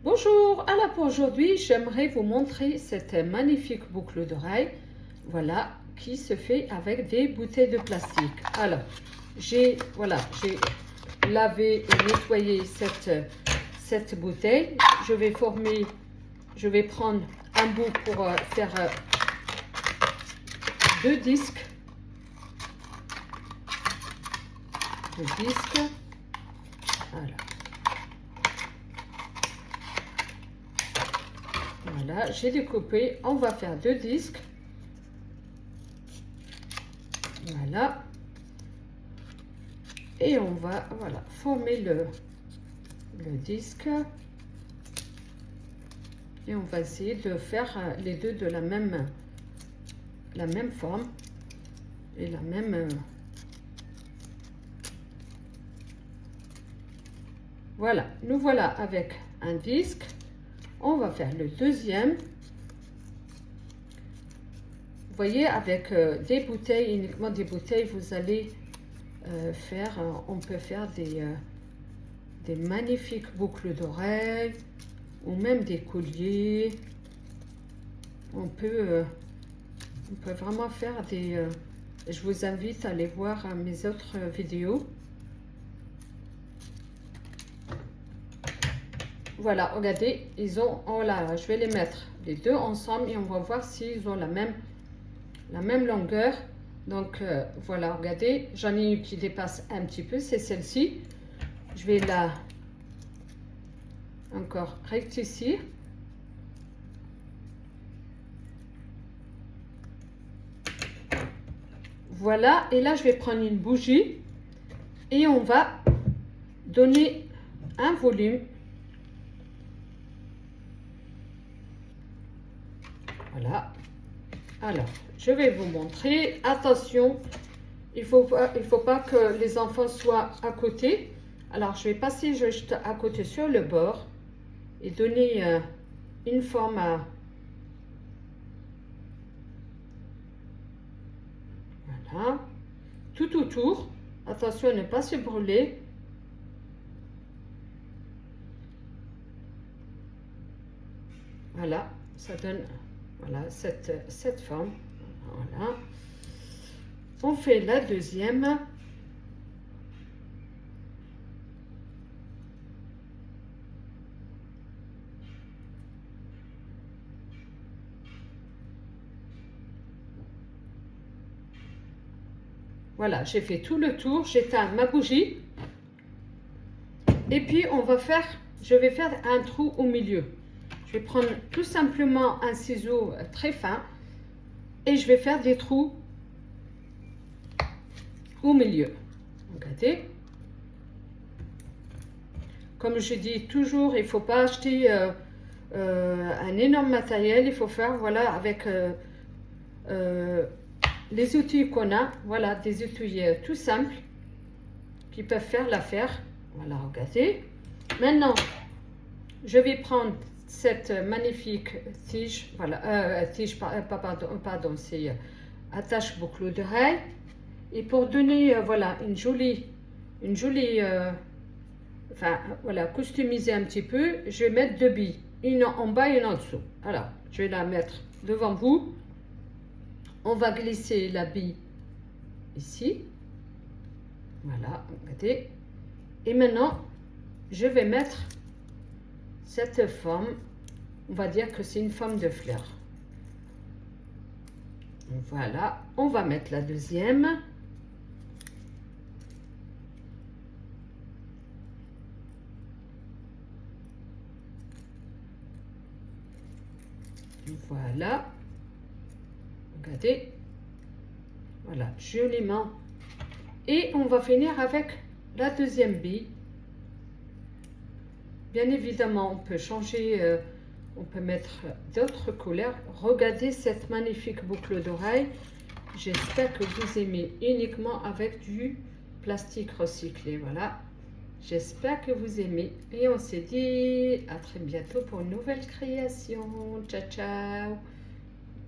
Bonjour, alors pour aujourd'hui, j'aimerais vous montrer cette magnifique boucle d'oreille, voilà, qui se fait avec des bouteilles de plastique. Alors, j'ai lavé et nettoyé cette bouteille. Je vais prendre un bout pour faire deux disques. Voilà. Voilà, j'ai découpé. On va faire deux disques. Voilà. Et on va former le disque. Et on va essayer de faire les deux de la même forme et la même. Voilà, nous voilà avec un disque. On va faire le deuxième. Vous voyez, avec des bouteilles, uniquement des bouteilles, vous allez on peut faire des magnifiques boucles d'oreilles ou même des colliers. On peut vraiment faire des... je vous invite à aller voir mes autres vidéos. Voilà, regardez, ils ont, je vais les mettre les deux ensemble et on va voir s'ils ont la même longueur. Donc voilà, regardez, j'en ai une qui dépasse un petit peu, c'est celle-ci. Je vais la encore rectifier. Voilà, et là je vais prendre une bougie et on va donner un volume. Voilà. Alors, je vais vous montrer. Attention, il faut pas que les enfants soient à côté. Alors, je vais passer juste à côté sur le bord et donner une forme à... Voilà. Tout autour. Attention à ne pas se brûler. Voilà, ça donne... Voilà, cette forme. Voilà. On fait la deuxième. Voilà, j'ai fait tout le tour. J'éteins ma bougie. Et puis, je vais faire un trou au milieu. Je vais prendre tout simplement un ciseau très fin et je vais faire des trous au milieu. Regardez. Comme je dis toujours, il ne faut pas acheter un énorme matériel. Il faut faire, voilà, avec les outils qu'on a. Voilà, des outils tout simples qui peuvent faire l'affaire. Voilà, regardez. Maintenant, je vais prendre cette magnifique tige, voilà, pardon, c'est attache boucle d'oreille. Et pour donner, voilà, une jolie, voilà, customiser un petit peu, je vais mettre deux billes, une en bas et une en dessous. Alors, je vais la mettre devant vous. On va glisser la bille ici. Voilà, regardez. Et maintenant, je vais mettre cette forme, on va dire que c'est une forme de fleur. Voilà, on va mettre la deuxième. Voilà, regardez, voilà, joliment. Et on va finir avec la deuxième bille. Bien évidemment, on peut changer, on peut mettre d'autres couleurs. Regardez cette magnifique boucle d'oreille. J'espère que vous aimez uniquement avec du plastique recyclé. Voilà, j'espère que vous aimez. Et on se dit à très bientôt pour une nouvelle création. Ciao, ciao.